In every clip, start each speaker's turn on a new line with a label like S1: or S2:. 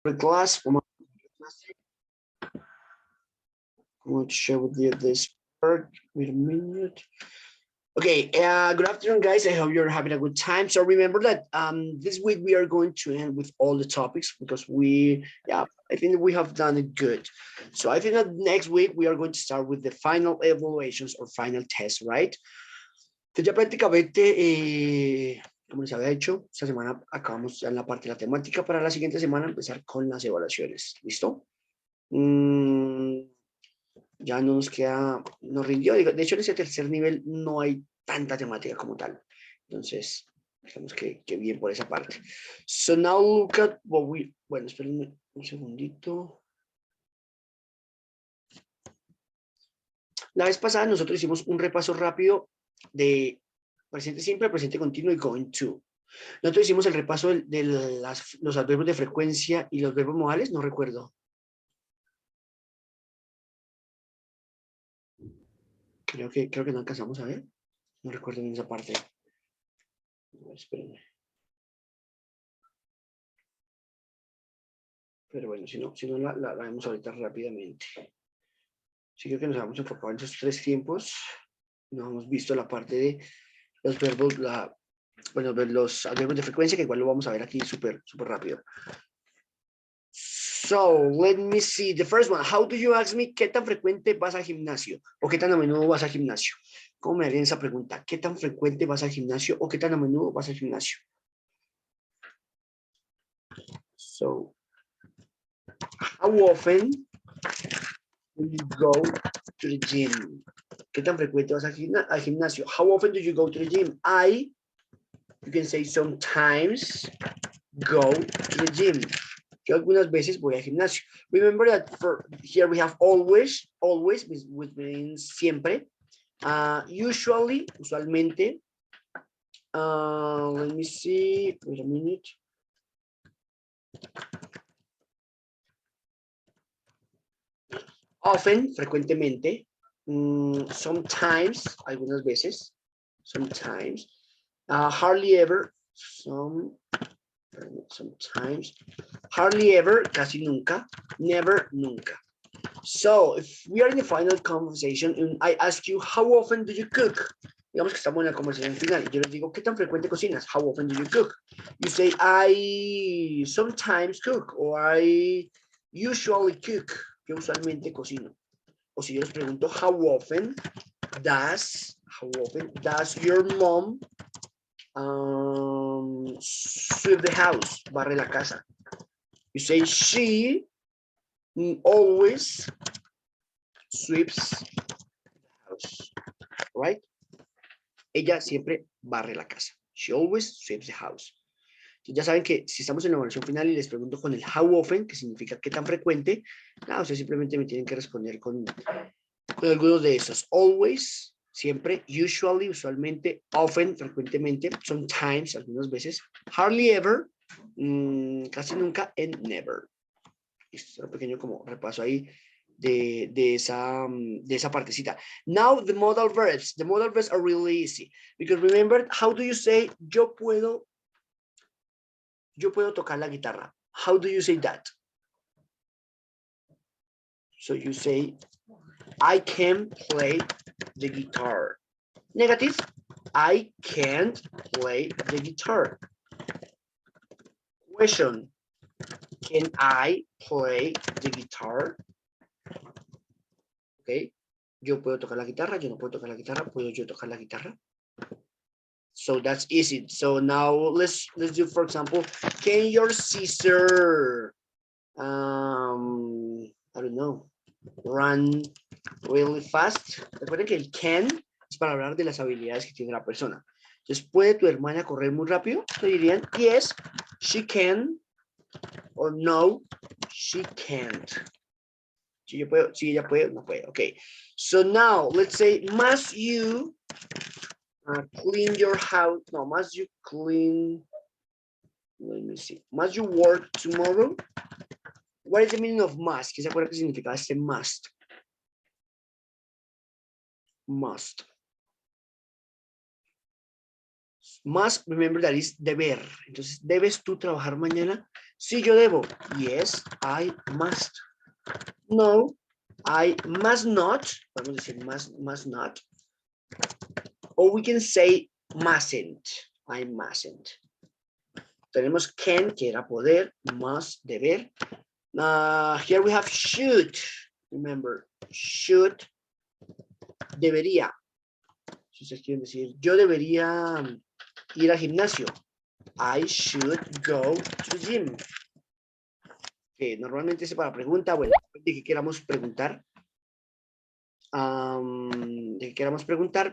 S1: class. I'm going to share with you this part. Wait a minute. Okay, good afternoon, guys. I hope you're having a good time. So remember that this week we are going to end with all the topics because I think we have done it good. So I think that next week we are going to start with the final evaluations or final tests, right? Entonces ya prácticamente, como les había dicho, esta semana acabamos ya en la parte de la temática. Para la siguiente semana empezar con las evaluaciones. ¿Listo? Ya no nos queda, nos rindió. De hecho, en ese tercer nivel no hay tanta temática como tal. Entonces, digamos que bien por esa parte. So now look at what we, bueno, espérenme un segundito. La vez pasada nosotros hicimos un repaso rápido de presente simple, presente continuo y going to. Nosotros hicimos el repaso de los adverbios de frecuencia y los verbos modales, no recuerdo. Creo que no alcanzamos a ver. No recuerdo bien esa parte. Espérenme. Pero bueno, si no la vemos ahorita rápidamente. Sí creo que nos hemos enfocado en esos tres tiempos. No hemos visto la parte de los verbos, los adverbios de frecuencia, que igual lo vamos a ver aquí súper rápido. So, let me see. The first one, how do you ask me qué tan frecuente vas al gimnasio? ¿O qué tan a menudo vas al gimnasio? ¿Cómo me harían esa pregunta? ¿Qué tan frecuente vas al gimnasio o qué tan a menudo vas al gimnasio? So, how often do you go to the gym? ¿Qué tan frecuente vas al gimnasio? How often do you go to the gym? You can say sometimes go to the gym. Yo algunas veces voy al gimnasio. Remember that here we have always, which means siempre. Usualmente. Let me see. Wait a minute. Often, frecuentemente. Sometimes, algunas veces. Sometimes. Hardly ever. Sometimes. Hardly ever, casi nunca. Never, nunca. So, if we are in the final conversation and I ask you, how often do you cook? Digamos que estamos en la conversación final. Yo les digo, ¿qué tan frecuente cocinas? How often do you cook? You say, I sometimes cook or I usually cook. Yo usualmente cocino. O si yo les pregunto, how often does your mom sweep the house? Barre la casa. You say, she always sweeps the house, right? Ella siempre barre la casa. She always sweeps the house. Ya saben que si estamos en la evaluación final y les pregunto con el how often, que significa qué tan frecuente, nada, ustedes simplemente me tienen que responder con algunos de esos. Always, siempre, usually, usualmente, often, frecuentemente, sometimes, algunas veces, hardly ever, casi nunca, and never. Esto es un pequeño como repaso ahí de esa partecita. Now the modal verbs. The modal verbs are really easy. Because remember, how do you say yo puedo tocar la guitarra? How do you say that? So you say, I can play the guitar. Negative, I can't play the guitar. Question, can I play the guitar? Okay, yo puedo tocar la guitarra, yo no puedo tocar la guitarra, puedo yo tocar la guitarra. So that's easy. So now let's do, for example, can your sister, I don't know, run really fast? Recuerden que el can es para hablar de las habilidades que tiene la persona. Entonces, ¿puede tu hermana correr muy rápido? Le dirían, yes, she can, or no, she can't. Si ella puede, no puede. Okay. So now, let's say, must you clean your house? No, must you clean? Let me see. Must you work tomorrow? What is the meaning of must? ¿Qué se acuerda qué significa este must? Must. Must, remember that is deber. Entonces, ¿debes tú trabajar mañana? Sí, yo debo. Yes, I must. No, I must not. Podemos decir must not. Or we can say mustn't. I mustn't. Tenemos can, que era poder, must, deber. Here we have should. Remember, should, debería. Si ustedes quieren decir, yo debería ir al gimnasio. I should go to gym. Que normalmente es para pregunta, bueno, de que queramos preguntar.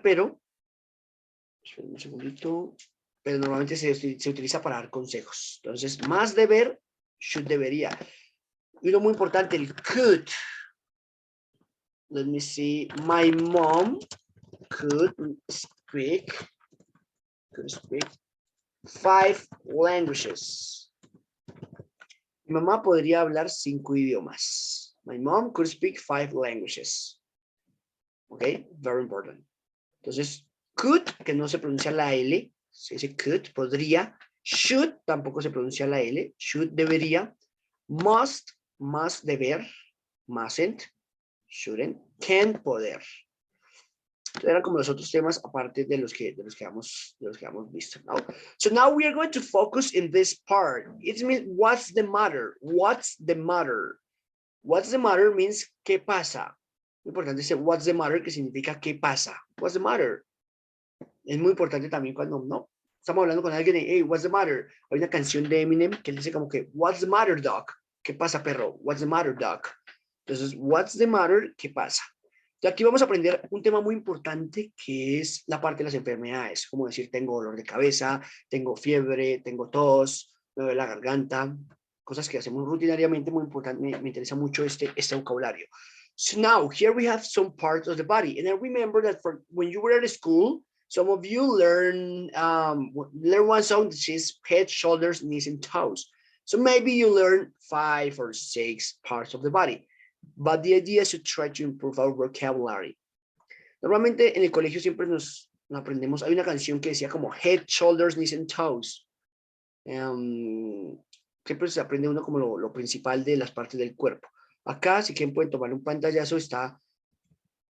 S1: Pero esperen un segundito. Pero normalmente se utiliza para dar consejos. Entonces, más deber, should, debería. Y lo muy importante, el could. Let me see. My mom could speak 5 languages. Mi mamá podría hablar 5 idiomas. My mom could speak 5 languages. Ok, very important. Entonces, could, que no se pronuncia la L, se dice could, podría. Should, tampoco se pronuncia la L. Should, debería. Must, deber. Mustn't, shouldn't. Can, poder. Eran como los otros temas aparte de los que hemos visto. ¿No? So now we are going to focus in this part. It means what's the matter? What's the matter? What's the matter means ¿qué pasa? Muy importante decir what's the matter, que significa ¿qué pasa? What's the matter? Es muy importante también cuando no estamos hablando con alguien de hey, what's the matter? Hay una canción de Eminem que dice como que what's the matter, dog? ¿Qué pasa, perro? What's the matter, dog? Entonces, what's the matter? ¿Qué pasa? Y aquí vamos a aprender un tema muy importante que es la parte de las enfermedades, como decir tengo dolor de cabeza, tengo fiebre, tengo tos, me duele la garganta, cosas que hacemos rutinariamente, muy importante, me interesa mucho este vocabulario. So now, here we have some parts of the body, and I remember that for when you were at school, some of you learn one song that is head, shoulders, knees, and toes. So maybe you learn 5 or 6 parts of the body. But the idea is to try to improve our vocabulary. Normalmente en el colegio siempre nos aprendemos, hay una canción que decía como head, shoulders, knees and toes. Siempre se aprende uno como lo principal de las partes del cuerpo. Acá, si quieren pueden tomar un pantallazo, está,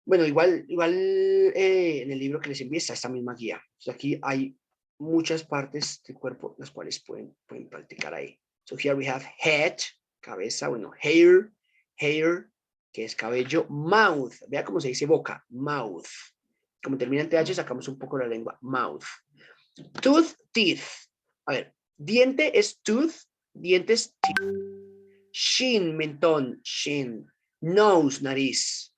S1: bueno, igual en el libro que les envié está esta misma guía. Entonces aquí hay muchas partes del cuerpo las cuales pueden practicar ahí. So here we have head, cabeza, bueno, hair, que es cabello, mouth, vea cómo se dice boca, mouth. Como termina en TH, sacamos un poco la lengua, mouth. Tooth, teeth. A ver, diente es tooth, dientes, teeth. Chin, mentón, chin. Nose, nariz.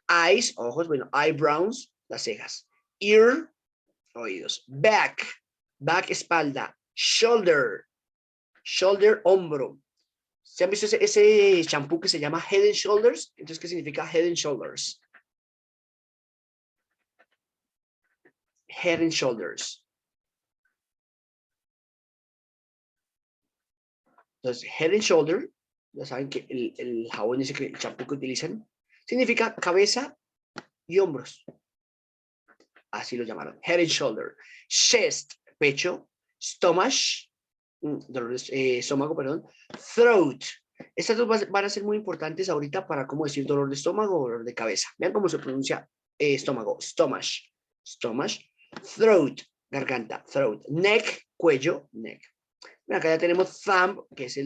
S1: Eyes, ojos, bueno, eyebrows, las cejas. Ear, oídos. Back, espalda. Shoulder, hombro. ¿Se han visto ese shampoo que se llama Head and Shoulders? Entonces, ¿qué significa Head and Shoulders? Head and Shoulders. Entonces, Head and Shoulder, ya saben que el jabón ese, el shampoo que utilizan, significa cabeza y hombros. Así lo llamaron. Head and Shoulder. Chest, pecho. Stomach, estómago, perdón. Throat. Estas dos van a ser muy importantes ahorita para cómo decir dolor de estómago o dolor de cabeza. Vean cómo se pronuncia estómago. Stomach. Throat, garganta. Throat. Neck, cuello. Neck. Bueno, acá ya tenemos thumb, que es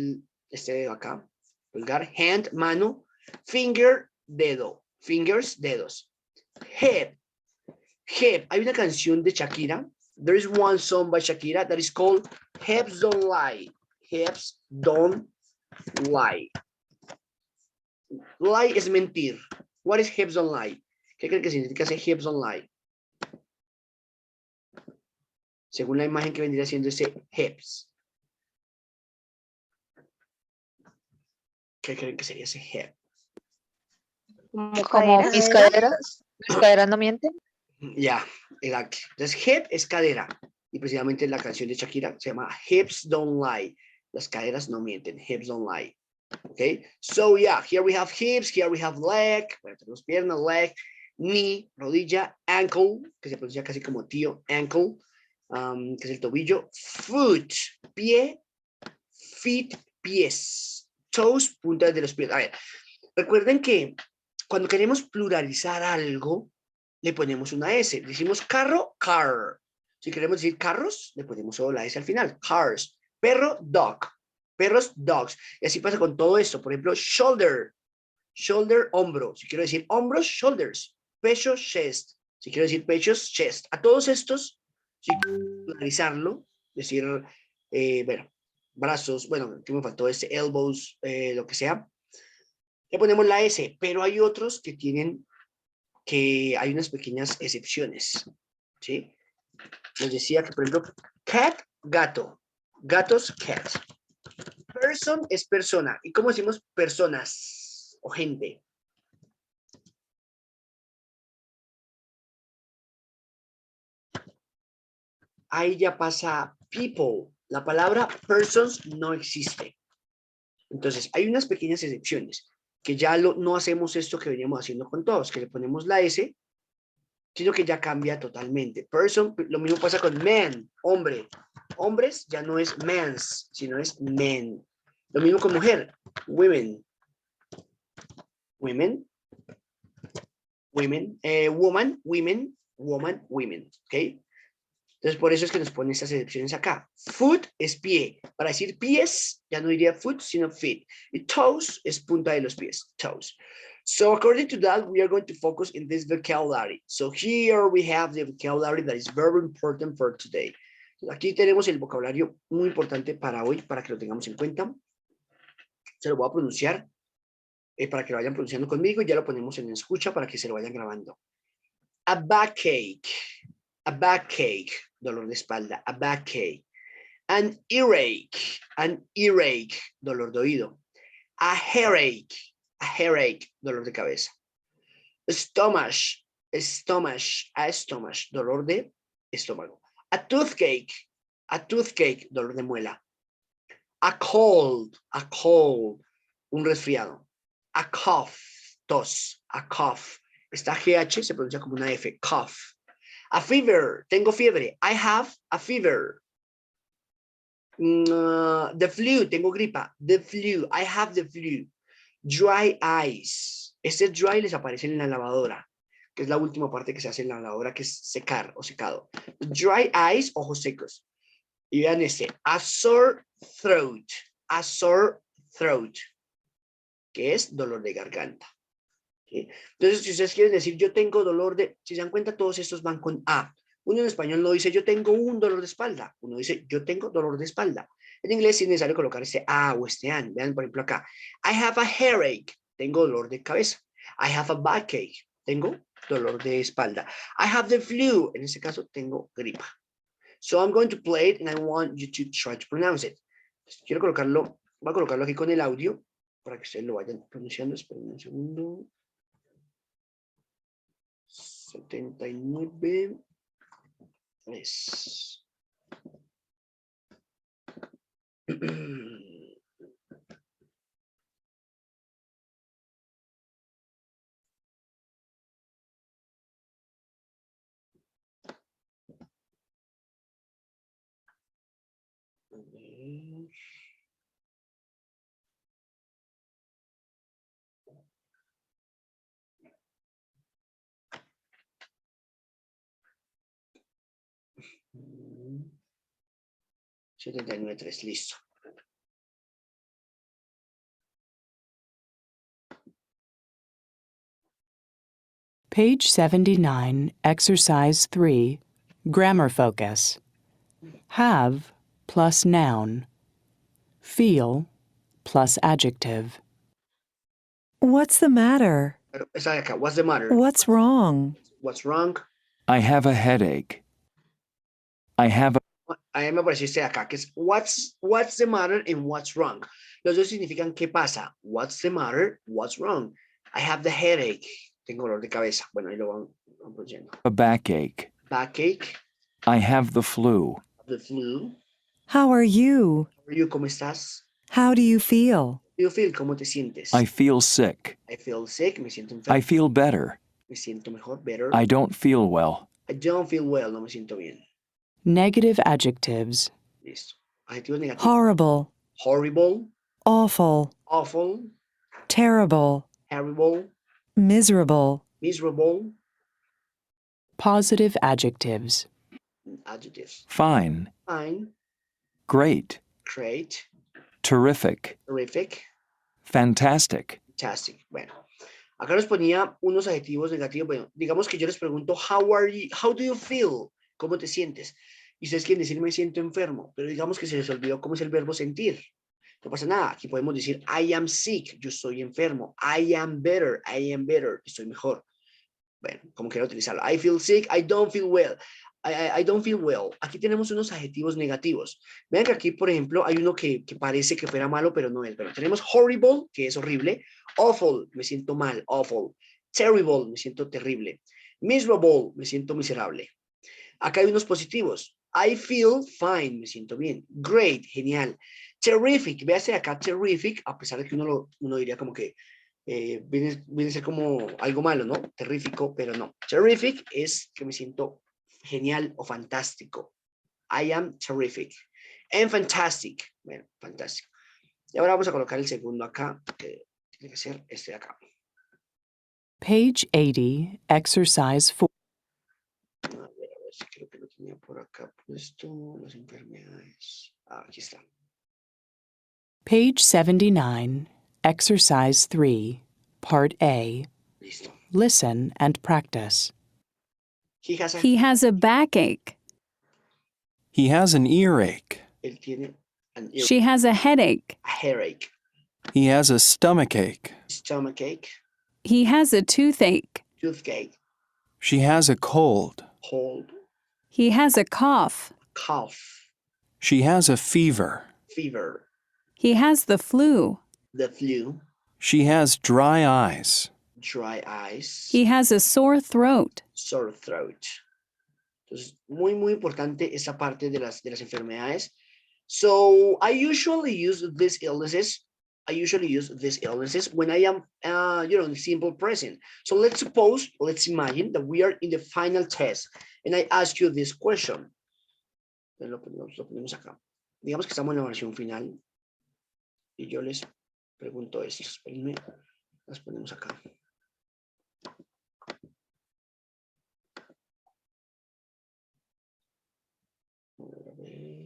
S1: este dedo acá. Pulgar. Hand, mano. Finger, dedo. Fingers, dedos. Hip. Hay una canción de Shakira. There is one song by Shakira that is called Hips Don't Lie. Hips Don't Lie. Lie es mentir. What is hips don't lie? ¿Qué creen que significa ese hips don't lie? Según la imagen que vendría siendo ese hips. ¿Qué creen que sería ese hip?
S2: Como mis caderas. Mis caderas no mienten.
S1: Ya, exacto. Entonces, hip es cadera. Y precisamente la canción de Shakira se llama Hips Don't Lie. Las caderas no mienten. Hips don't lie. Okay. So, yeah, here we have hips. Here we have leg. Bueno, tenemos piernas, leg, knee, rodilla, ankle, que se pronuncia casi como tío, ankle, que es el tobillo, foot, pie, feet, pies. Toes, puntas de los pies. A ver, recuerden que cuando queremos pluralizar algo, le ponemos una S. Decimos carro, car. Si queremos decir carros, le ponemos solo la S al final. Cars. Perro, dog. Perros, dogs. Y así pasa con todo esto. Por ejemplo, shoulder. Shoulder, hombro. Si quiero decir hombros, shoulders. Pecho, chest. Si quiero decir pechos, chest. A todos estos, si quiero pluralizarlo, decir, bueno, brazos, bueno, que me faltó este, elbows, lo que sea, le ponemos la S, pero hay otros que tienen, que hay unas pequeñas excepciones, ¿sí? Les decía que, por ejemplo, cat, gato, gatos, cat. Person es persona. ¿Y cómo decimos personas o gente? Ahí ya pasa people. La palabra persons no existe. Entonces, hay unas pequeñas excepciones, que ya no hacemos esto que veníamos haciendo con todos, que le ponemos la S, sino que ya cambia totalmente. Person, lo mismo pasa con man, hombre. Hombres ya no es mans, sino es men. Lo mismo con mujer, women. Women, women, woman, women, woman, women, ¿ok? Entonces, por eso es que nos ponen estas excepciones acá. Foot es pie. Para decir pies, ya no diría foot, sino feet. Y toes es punta de los pies, toes. So according to that, we are going to focus in this vocabulary. So here we have the vocabulary that is very important for today. Aquí tenemos el vocabulario muy importante para hoy, para que lo tengamos en cuenta. Se lo voy a pronunciar para que lo vayan pronunciando conmigo y ya lo ponemos en escucha para que se lo vayan grabando. A backache. A backache, dolor de espalda, a backache. An earache, dolor de oído. A headache, dolor de cabeza. Stomach, dolor de estómago. A toothache, dolor de muela. A cold, un resfriado. A cough, tos, a cough. Esta GH se pronuncia como una F, cough. A fever, tengo fiebre. I have a fever. The flu, tengo gripa. The flu, I have the flu. Dry eyes. Este dry les aparece en la lavadora, que es la última parte que se hace en la lavadora, que es secar o secado. Dry eyes, ojos secos. Y vean este, a sore throat, que es dolor de garganta. ¿Sí? Entonces, si ustedes quieren decir yo tengo dolor de, si se dan cuenta, todos estos van con A. Uno en español no dice yo tengo un dolor de espalda, uno dice yo tengo dolor de espalda. En inglés sí es necesario colocar este A o este AN. Vean, por ejemplo, acá. I have a headache, tengo dolor de cabeza. I have a backache, tengo dolor de espalda. I have the flu, en este caso tengo gripa. So I'm going to play it and I want you to try to pronounce it. Quiero colocarlo, voy a colocarlo aquí con el audio para que ustedes lo vayan pronunciando. Esperen un segundo. 79. 3. Mm. 79.3, listo.
S3: Page 79, Exercise 3, Grammar Focus. Have plus noun. Feel plus adjective.
S4: What's the matter?
S1: Esa de acá, what's the matter?
S4: What's wrong?
S1: What's wrong?
S5: I have a headache. I have a...
S1: A mí me apareció este de acá, que es what's the matter and what's wrong. Los dos significan qué pasa. What's the matter? What's wrong? I have the headache. Tengo dolor de cabeza. Bueno, ahí lo van pronunciando.
S5: a backache.
S1: Backache.
S5: I have the flu.
S1: The flu.
S4: How are you?
S1: How are you? ¿Cómo estás?
S4: How do you feel?
S1: You feel, ¿cómo te sientes?
S5: I feel sick.
S1: I feel sick, me siento enfermo.
S5: I feel better.
S1: Me siento mejor, better.
S5: I don't feel well.
S1: I don't feel well, no me siento bien.
S3: Negative adjectives.
S1: Listo. Adjetivos negativos.
S4: Horrible.
S1: Horrible,
S4: awful,
S1: awful,
S4: terrible,
S1: terrible,
S4: miserable,
S1: miserable,
S3: Positive adjectives.
S1: adjectives.
S5: fine,
S1: Fine,
S5: great,
S1: great,
S5: terrific,
S1: terrific,
S5: fantastic.
S1: fantastic. Bueno, acá nos ponía unos adjetivos negativos. Bueno, digamos que yo les pregunto, how do you feel? ¿Cómo te sientes? Y ustedes quieren decir, me siento enfermo, pero digamos que se les olvidó cómo es el verbo sentir. No pasa nada, aquí podemos decir, I am sick, yo estoy enfermo. I am better, estoy mejor. Bueno, como quiero utilizarlo. I feel sick, I don't feel well. I don't feel well. Aquí tenemos unos adjetivos negativos. Vean que aquí, por ejemplo, hay uno que parece que fuera malo, pero no es. Pero tenemos horrible, que es horrible. Awful, me siento mal, awful. Terrible, me siento terrible. Miserable, me siento miserable. Acá hay unos positivos. I feel fine, me siento bien. Great, genial. Terrific, véase acá terrific, a pesar de que uno diría como que viene a ser como algo malo, ¿no? Terrífico, pero no. Terrific es que me siento genial o fantástico. I am terrific. And fantastic. Bueno, fantástico. Y ahora vamos a colocar el segundo acá, que tiene que ser este de acá.
S3: Page 80, exercise 4.
S1: A ver, si creo que lo tenía por acá puesto. Las enfermedades. Ah, aquí está.
S3: Page 79, exercise 3, part A.
S1: Listo.
S3: Listen and practice.
S1: He has a,
S6: He has a backache.
S5: He has an earache.
S1: él tiene
S6: She has a headache.
S1: a headache,
S5: He has a stomachache.
S1: stomachache,
S6: He has a toothache.
S1: toothache,
S5: She has a cold.
S1: cold,
S6: He has a cough.
S1: cough,
S5: She has a fever.
S1: fever,
S6: He has the flu.
S1: the flu,
S5: She has dry eyes.
S1: dry eyes,
S6: He has a sore throat.
S1: sore throat. Entonces, muy importante esa parte de las enfermedades. So, I usually use these illnesses when I am, in simple present. So, let's imagine that we are in the final test and I ask you this question. Lo ponemos acá. Digamos que estamos en la oración final y yo les pregunto esto. Espérenme, las ponemos acá. A ver.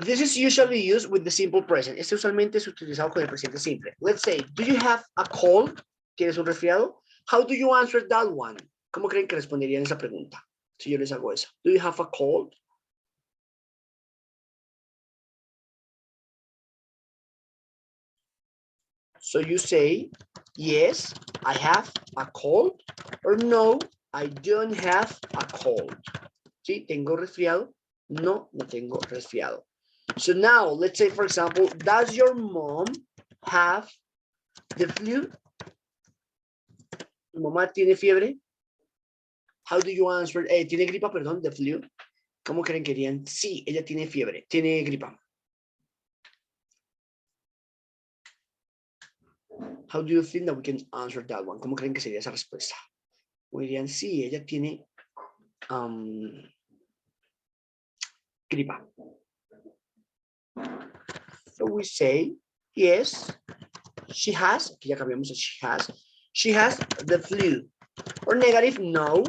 S1: This is usually used with the simple present. Este usualmente es utilizado con el presente simple. Let's say, do you have a cold? ¿Tienes un resfriado? How do you answer that one? ¿Cómo creen que responderían esa pregunta? Si yo les hago eso. Do you have a cold? So you say, yes, I have a cold, or no, I don't have a cold. ¿Sí? ¿Tengo resfriado? No, no tengo resfriado. So now, let's say, for example, does your mom have the flu? ¿Tu mamá tiene fiebre? How do you answer? ¿Tiene gripa, perdón, the flu? ¿Cómo creen que dirían? Sí, ella tiene fiebre, tiene gripa. How do you think that we can answer that one? ¿Cómo creen que sería esa respuesta? O dirían, sí, ella tiene gripa. So we say, yes, she has, aquí ya cambiamos a she has the flu. Or negative, no,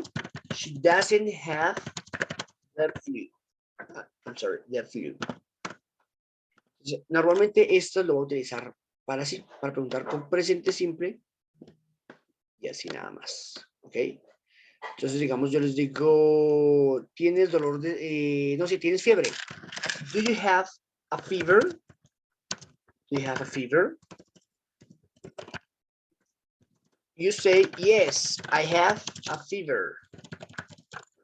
S1: she doesn't have the flu. I'm sorry, the flu. Normalmente esto lo voy a utilizar para preguntar con presente simple y así nada más, ¿ok? Entonces, digamos, yo les digo, ¿tienes dolor de, no sé, tienes fiebre? Do you have a fever? Do you have a fever? You say, yes, I have a fever.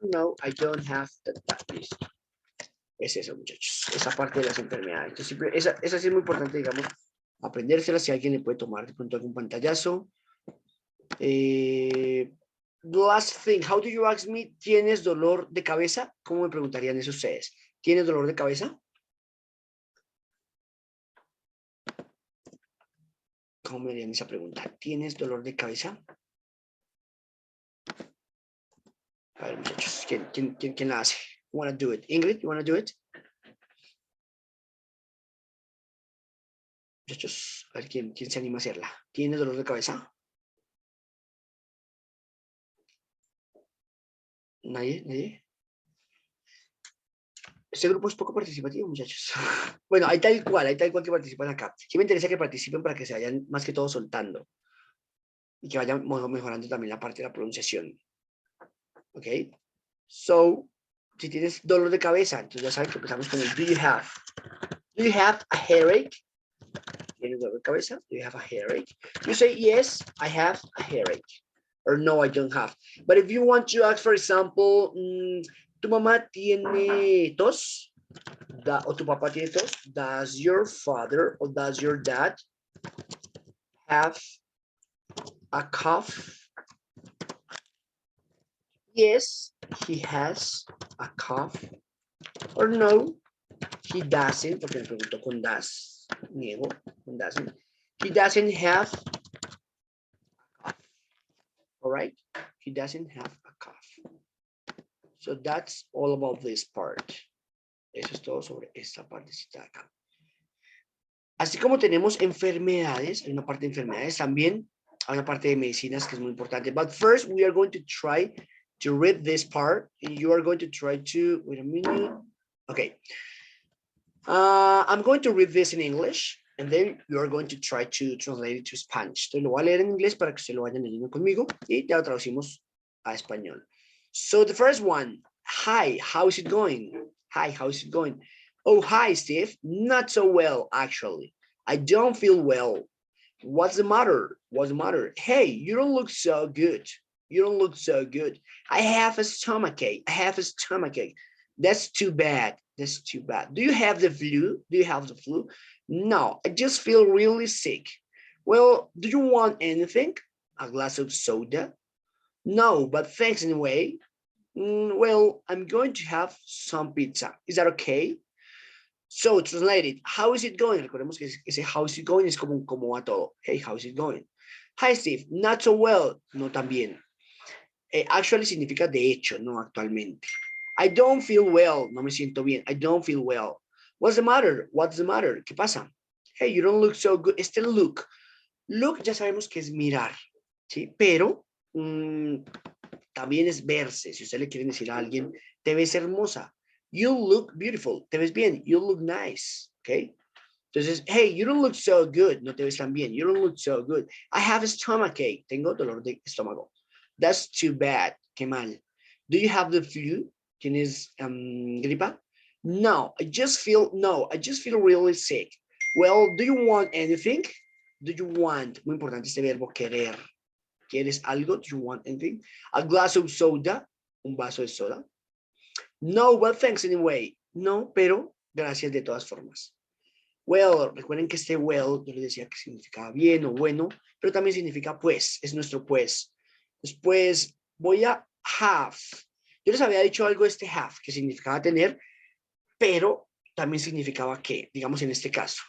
S1: No, I don't have that. Es eso, muchachos, esa parte de las enfermedades. Entonces, siempre, esa sí es muy importante, digamos, aprendérsela si alguien le puede tomar de pronto algún pantallazo. Last thing, how do you ask me? ¿Tienes dolor de cabeza? ¿Cómo me preguntarían eso ustedes? ¿Tienes dolor de cabeza? ¿Cómo me harían esa pregunta? ¿Tienes dolor de cabeza? ¿Cómo me harían esa pregunta? ¿Tienes dolor de cabeza? ¿Cómo me harían esa pregunta? ¿Tienes dolor de cabeza? ¿Cómo me harían esa pregunta? ¿Tienes dolor de cabeza? ¿Cómo me harían esa pregunta? ¿Tienes dolor de cabeza? ¿Tienes dolor de cabeza? A ver, muchachos, ¿quién la hace? Wanna do it? Ingrid, you wanna do it? Muchachos, a ver quién se anima a hacerla. ¿Tiene dolor de cabeza? ¿Nadie? Este grupo es poco participativo, muchachos. Bueno, hay tal cual que participan acá. Sí me interesa que participen para que se vayan más que todo soltando. Y que vayan mejorando también la parte de la pronunciación. ¿Ok? So, si tienes dolor de cabeza, entonces ya saben que empezamos con el do you have. Do you have a headache? ¿Tienes dolor de cabeza? Do you have a headache? You say, yes, I have a headache. Or no, I don't have. But if you want to ask, for example, ¿tu mamá tiene tos? O tu papá tiene tos? Does your father or does your dad have a cough? Yes, he has a cough. Or no, he doesn't, porque me preguntó con does. Niego, con doesn't. He doesn't have a cough. All right? He doesn't have a cough. So that's all about this part. Eso es todo sobre esta partecita de acá. Así como tenemos enfermedades, hay una parte de enfermedades también, hay una parte de medicinas que es muy importante. But first, we are going to try to read this part, and you are going to try to, wait a minute. Okay. I'm going to read this in English, and then you are going to try to translate it to Spanish. Entonces lo voy a leer en inglés para que ustedes lo vayan leyendo conmigo y ya lo traducimos a español. So the first one, hi, how is it going? Hi, how is it going? Oh, hi, Steve. Not so well, actually. I don't feel well. What's the matter? What's the matter? Hey, you don't look so good. You don't look so good. I have a stomachache. I have a stomachache. That's too bad. That's too bad. Do you have the flu? Do you have the flu? No, I just feel really sick. Well, do you want anything? A glass of soda? No, but thanks anyway. Well, I'm going to have some pizza. Is that okay? So, translated, how is it going? Recordemos que ese how is it going es como va todo. Hey, how is it going? Hi, Steve. Not so well. No tan bien. Actually significa de hecho, no actualmente. I don't feel well. No me siento bien. I don't feel well. What's the matter? What's the matter? ¿Qué pasa? Hey, you don't look so good. Este look. Look ya sabemos que es mirar, ¿sí? Pero también es verse. Si usted le quiere decir a alguien, te ves hermosa. You look beautiful. Te ves bien. You look nice. ¿Ok? Entonces, hey, you don't look so good. No te ves tan bien. You don't look so good. I have a stomachache. Tengo dolor de estómago. That's too bad. Qué mal. Do you have the flu? ¿Tienes gripa? No, I just feel really sick. Well, do you want anything? Do you want? Muy importante este verbo querer. ¿Quieres algo? Do you want anything? A glass of soda. Un vaso de soda. No, well, thanks anyway. No, pero gracias de todas formas. Well, recuerden que este well, yo les decía que significaba bien o bueno, pero también significa pues, es nuestro pues. Después voy a have. Yo les había dicho algo de este have, que significaba tener, pero también significaba que, digamos en este caso,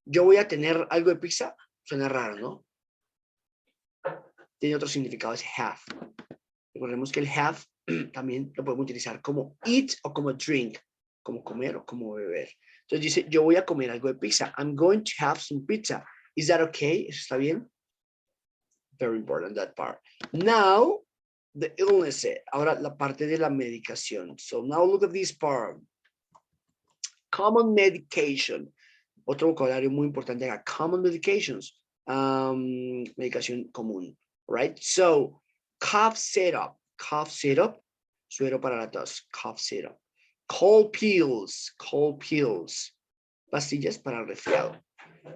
S1: yo voy a tener algo de pizza, suena raro, ¿no? Tiene otro significado ese have. Recordemos que el have también lo podemos utilizar como eat o como drink, como comer o como beber. Entonces dice, yo voy a comer algo de pizza. I'm going to have some pizza. Is that okay? ¿Eso está bien? Very important, that part. Now, the illness. Ahora la parte de la medicación. So now look at this part. Common medication. Otro vocabulario muy importante acá. Common medications. Medicación común. Right? So, cough syrup. Cough syrup. Suero para la tos. Cough syrup. Cold pills. Cold pills. Pastillas para el resfriado.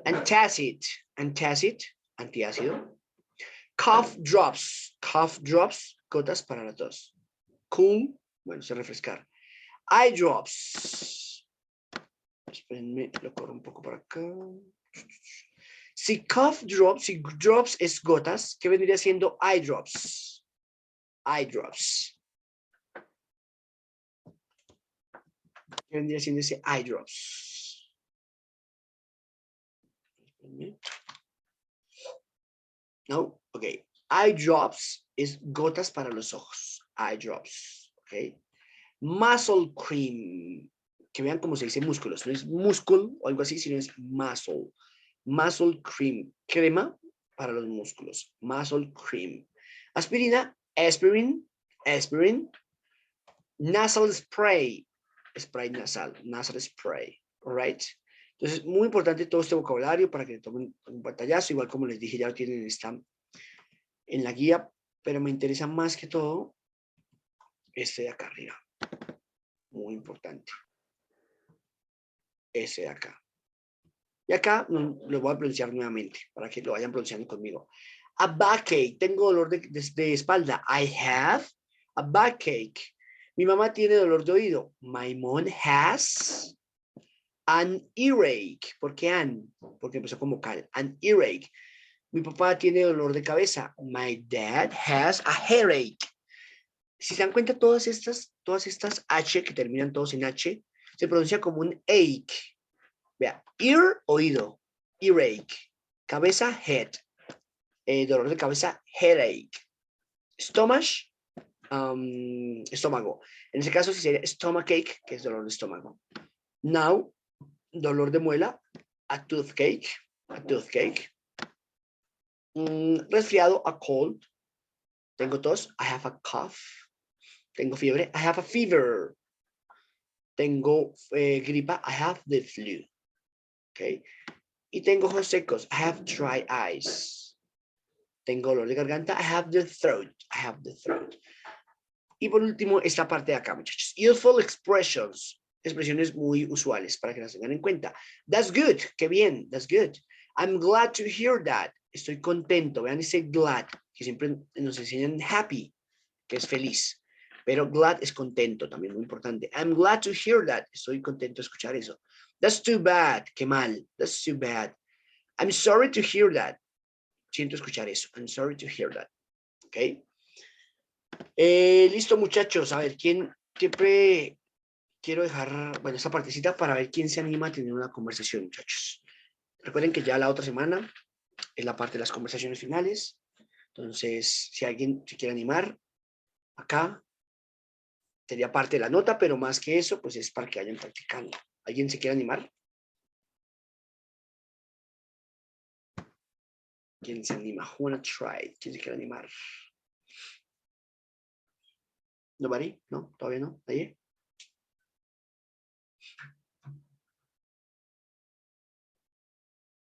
S1: Antacid. Antacid. Antiácido. Cough drops. Cough drops. Gotas para la tos. Cool. Bueno, se refrescar. Eye drops. Espérenme, lo corro un poco para acá. Si cough drops, si drops es gotas, ¿qué vendría siendo eye drops? Eye drops. ¿Qué vendría siendo ese eye drops? Espérenme. No, ok. Eye drops es gotas para los ojos. Eye drops. ¿ok? Muscle cream, que vean cómo se dice músculos, no es músculo o algo así, sino es muscle. Muscle cream, crema para los músculos, muscle cream. Aspirina, aspirin, aspirin. Nasal spray, spray nasal, nasal spray, all right? Entonces, muy importante todo este vocabulario para que tomen un pantallazo, igual como les dije, ya lo tienen en la guía, pero me interesa más que todo este de acá arriba. Muy importante. Ese de acá. Y acá lo voy a pronunciar nuevamente para que lo vayan pronunciando conmigo. A backache. Tengo dolor de espalda. I have a backache. Mi mamá tiene dolor de oído. My mom has an earache. ¿Por qué an? Porque empezó con vocal. An earache. Mi papá tiene dolor de cabeza. My dad has a headache. Si se dan cuenta, todas estas H que terminan todos en H, se pronuncia como un ache. Vea, ear, oído, earache. Cabeza, head. Dolor de cabeza, headache. Stomach, estómago. En ese caso, sí sería stomachache, que es dolor de estómago. Now, dolor de muela, a toothache, a toothache. Resfriado, a cold. Tengo tos, I have a cough. Tengo fiebre, I have a fever. Tengo gripa, I have the flu. Okay. Y tengo ojos secos, I have dry eyes. Tengo dolor de garganta, I have the throat. I have the throat. Y por último, esta parte de acá, muchachos. Useful expressions. Expresiones muy usuales para que las tengan en cuenta. That's good. Qué bien. That's good. I'm glad to hear that. Estoy contento. Vean ese glad, que siempre nos enseñan happy, que es feliz. Pero glad es contento, también muy importante. I'm glad to hear that. Estoy contento de escuchar eso. That's too bad. Qué mal. That's too bad. I'm sorry to hear that. Siento escuchar eso. I'm sorry to hear that. Ok. Listo, muchachos. A ver, siempre quiero dejar, bueno, esta partecita para ver quién se anima a tener una conversación, muchachos. Recuerden que ya la otra semana es la parte de las conversaciones finales. Entonces, si alguien se quiere animar, acá sería parte de la nota, pero más que eso, pues es para que vayan practicando. ¿Alguien se quiere animar? ¿Quién se anima? Who wanna try? ¿Quién se quiere animar? ¿Nobody? ¿No? ¿Todavía no? ¿Nadie?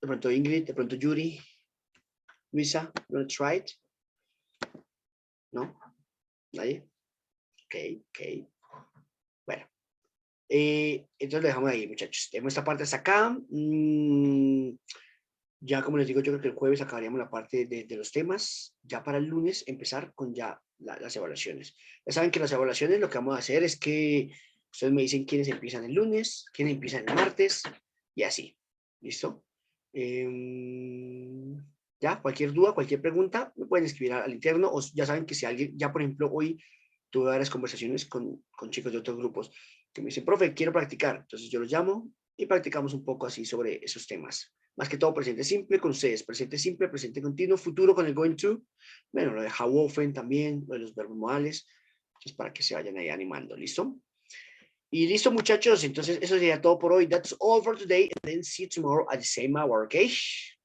S1: De pronto Ingrid, de pronto Yuri, Luisa, you wanna try it? ¿No? ¿Nadie? Ok. Bueno. Entonces lo dejamos ahí, muchachos. Tenemos esta parte hasta acá. Ya como les digo, yo creo que el jueves acabaríamos la parte de los temas. Ya para el lunes empezar con ya las evaluaciones. Ya saben que las evaluaciones lo que vamos a hacer es que ustedes me dicen quiénes empiezan el lunes, quiénes empiezan el martes y así. ¿Listo? Ya, cualquier duda, cualquier pregunta, me pueden escribir al interno o ya saben que si alguien, ya por ejemplo, hoy tuve varias conversaciones con chicos de otros grupos que me dicen, profe, quiero practicar. Entonces yo los llamo y practicamos un poco así sobre esos temas. Más que todo presente simple con ustedes, presente simple, presente continuo, futuro con el going to. Bueno, lo de how often también, lo de los verbos modales. Entonces para que se vayan ahí animando, ¿listo? Y listo, muchachos. Entonces eso sería todo por hoy. That's all for today. And then see you tomorrow at the same hour, okay?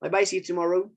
S1: Bye bye, see you tomorrow.